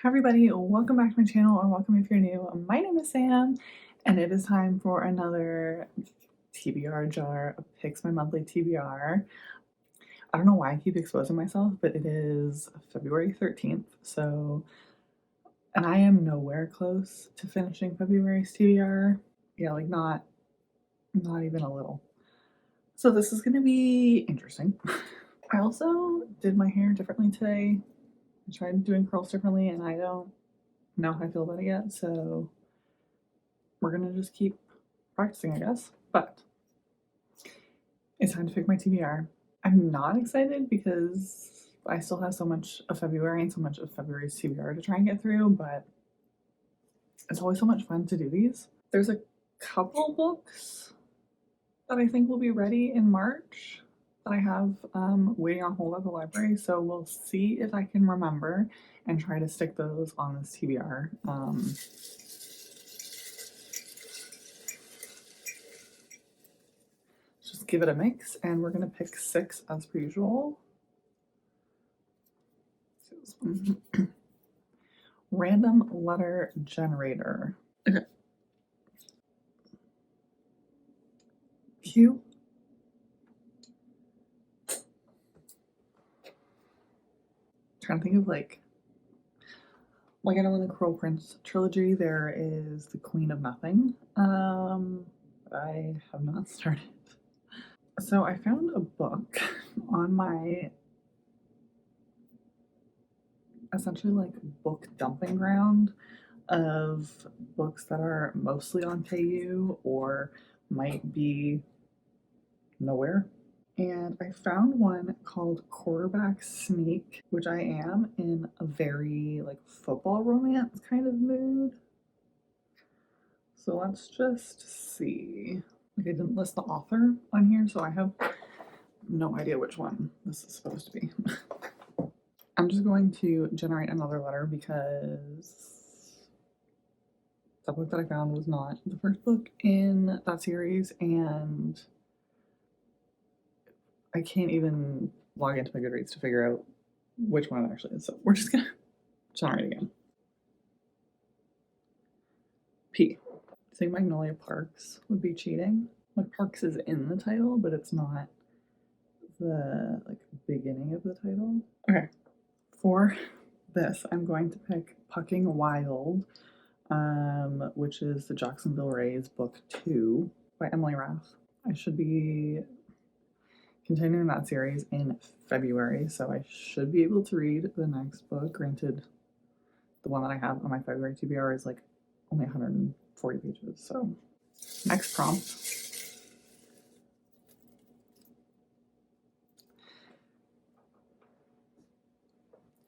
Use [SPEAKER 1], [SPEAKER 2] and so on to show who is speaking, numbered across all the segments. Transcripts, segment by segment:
[SPEAKER 1] Hi everybody, welcome back to my channel, or welcome if you're new. My name is Sam, and it is time for another TBR jar of picks, my monthly TBR. I don't know why I keep exposing myself, but it is February 13th, and I am nowhere close to finishing February's TBR. Yeah, like not even a little. So this is gonna be interesting. I also did my hair differently today. I tried doing curls differently, and I don't know how I feel about it yet, so we're gonna just keep practicing, I guess. But it's time to pick my TBR. I'm not excited because I still have so much of February and so much of February's TBR to try and get through, but it's always so much fun to do these. There's a couple books that I think will be ready in March that I have waiting on hold at the library, so we'll see if I can remember and try to stick those on this TBR. Just give it a mix, and we're gonna pick 6 as per usual. Random letter generator. Okay. Q. Trying to think of like I know in the Cruel Prince trilogy there is the Queen of Nothing. I have not started. So I found a book on my essentially like book dumping ground of books that are mostly on KU or might be nowhere. And I found one called Quarterback Sneak, which I am in a very like football romance kind of mood. So let's just see. Like I didn't list the author on here, so I have no idea which one this is supposed to be. I'm just going to generate another letter because the book that I found was not the first book in that series, and I can't even log into my Goodreads to figure out which one it actually is. So we're just gonna generate again. P. I think Magnolia Parks would be cheating. Like Parks is in the title, but it's not the like beginning of the title. Okay. For this, I'm going to pick Pucking Wild, which is the Jacksonville Rays book 2 by Emily Rath. I should be continuing that series in February, so I should be able to read the next book. Granted, the one that I have on my February TBR is like only 140 pages. So, next prompt.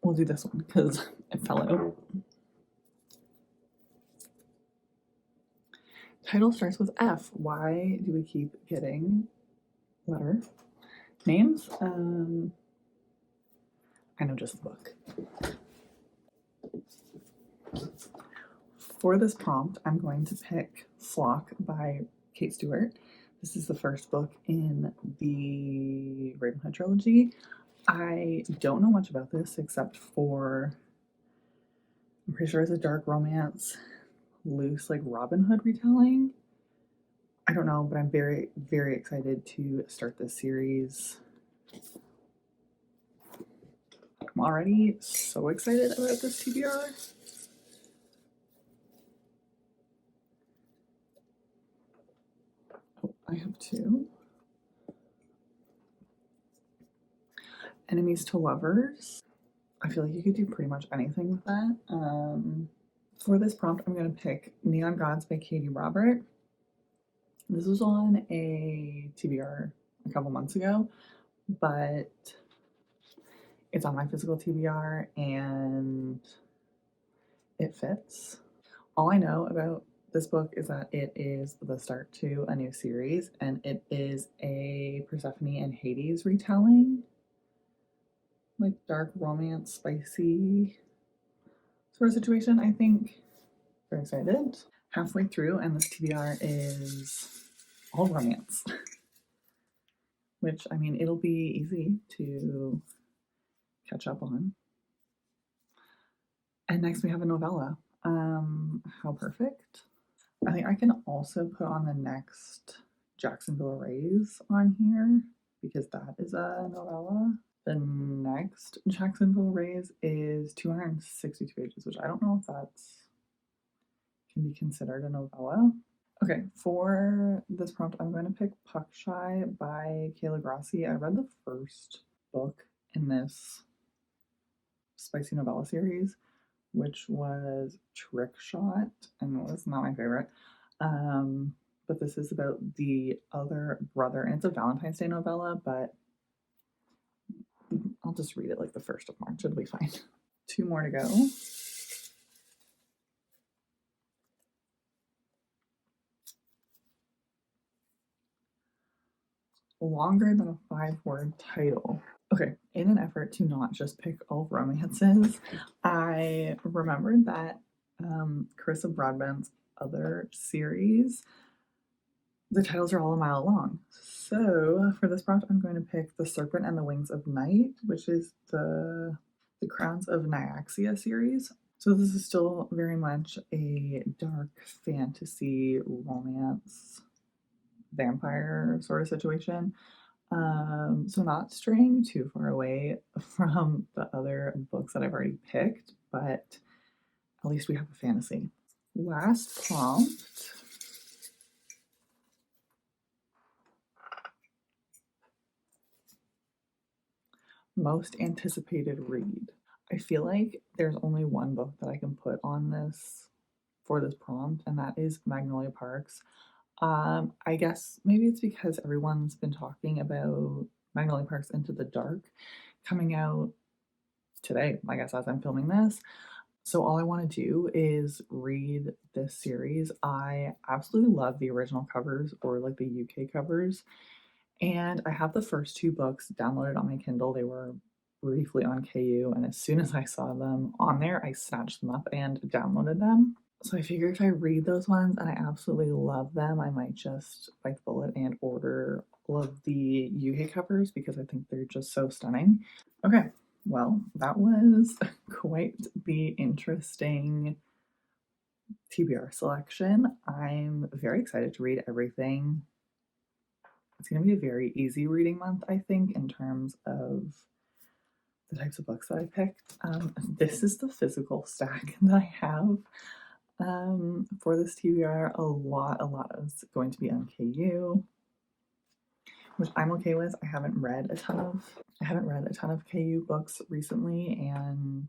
[SPEAKER 1] We'll do this one because it fell out. Title starts with F. Why do we keep getting letter names? I know just the book. For this prompt, I'm going to pick Flock by Kate Stewart. This is the first book in the Ravenhood trilogy. I don't know much about this except for I'm pretty sure it's a dark romance, loose like Robin Hood retelling. I don't know, but I'm very, very excited to start this series. I'm already so excited about this TBR. Oh, I have 2. Enemies to Lovers. I feel like you could do pretty much anything with that. For this prompt, I'm going to pick Neon Gods by Katie Robert. This was on a TBR a couple months ago, but it's on my physical TBR and it fits. All I know about this book is that it is the start to a new series, and it is a Persephone and Hades retelling. Like dark romance, spicy sort of situation, I think. Very excited. Halfway through, and this TBR is all romance. Which, I mean, it'll be easy to catch up on. And next we have a novella. How perfect. I think I can also put on the next Jacksonville Rays on here because that is a novella. The next Jacksonville Rays is 262 pages, which I don't know if that's can be considered a novella. Okay, for this prompt, I'm going to pick Puck Shy by Kayla Grassi. I read the first book in this spicy novella series, which was Trick Shot, and it was not my favorite. But this is about the other brother, and it's a Valentine's Day novella, but I'll just read it like the 1st of March. It'll be fine. 2 more to go. Longer than a 5-word title. Okay, in an effort to not just pick all romances, I remembered that Carissa Broadbent's other series, the titles are all a mile long. So for this prompt, I'm going to pick The Serpent and the Wings of Night, which is the Crowns of Nyaxia series. So this is still very much a dark fantasy romance vampire sort of situation. So not straying too far away from the other books that I've already picked, but at least we have a fantasy. Last prompt. Most anticipated read. I feel like there's only one book that I can put on this for this prompt, and that is Magnolia Parks. I guess maybe it's because everyone's been talking about Magnolia Parks Into the Dark coming out today, I guess, as I'm filming this. So all I want to do is read this series. I absolutely love the original covers or like the UK covers. And I have the first 2 books downloaded on my Kindle. They were briefly on KU, and as soon as I saw them on there, I snatched them up and downloaded them. So I figure if I read those ones and I absolutely love them, I might just bite the bullet and order all of the UK covers because I think they're just so stunning. Okay, well, that was quite the interesting TBR selection. I'm very excited to read everything. It's going to be a very easy reading month, I think, in terms of the types of books that I picked. This is the physical stack that I have for this TBR. A lot is going to be on KU, which I'm okay with. I haven't read a ton of KU books recently, and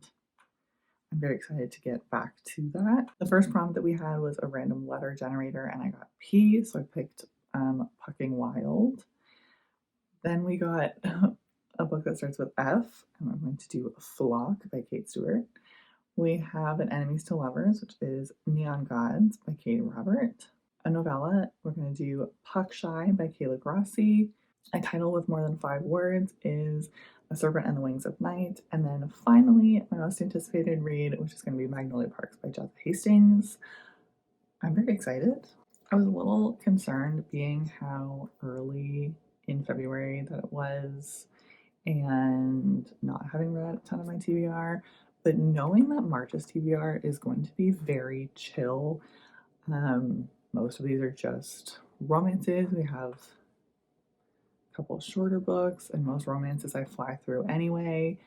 [SPEAKER 1] I'm very excited to get back to that. The first prompt that we had was a random letter generator, and I got P, so I picked Pucking Wild. Then we got a book that starts with F, and I'm going to do Flock by Kate Stewart. We have an Enemies to Lovers, which is Neon Gods by Katie Robert. A novella, we're going to do Puck Shy by Kayla Grassi. A title with more than 5 words is A Serpent and the Wings of Night. And then finally, my most anticipated read, which is going to be Magnolia Parks by Jeff Hastings. I'm very excited. I was a little concerned being how early in February that it was and not having read a ton of my TBR, but knowing that March's TBR is going to be very chill. Most of these are just romances. We have a couple of shorter books, and most romances I fly through anyway.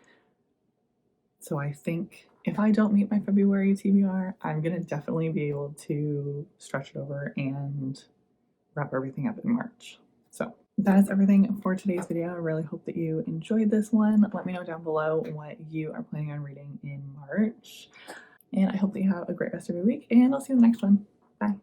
[SPEAKER 1] So I think if I don't meet my February TBR, I'm going to definitely be able to stretch it over and wrap everything up in March. So that is everything for today's video. I really hope that you enjoyed this one. Let me know down below what you are planning on reading in March. And I hope that you have a great rest of your week, and I'll see you in the next one. Bye.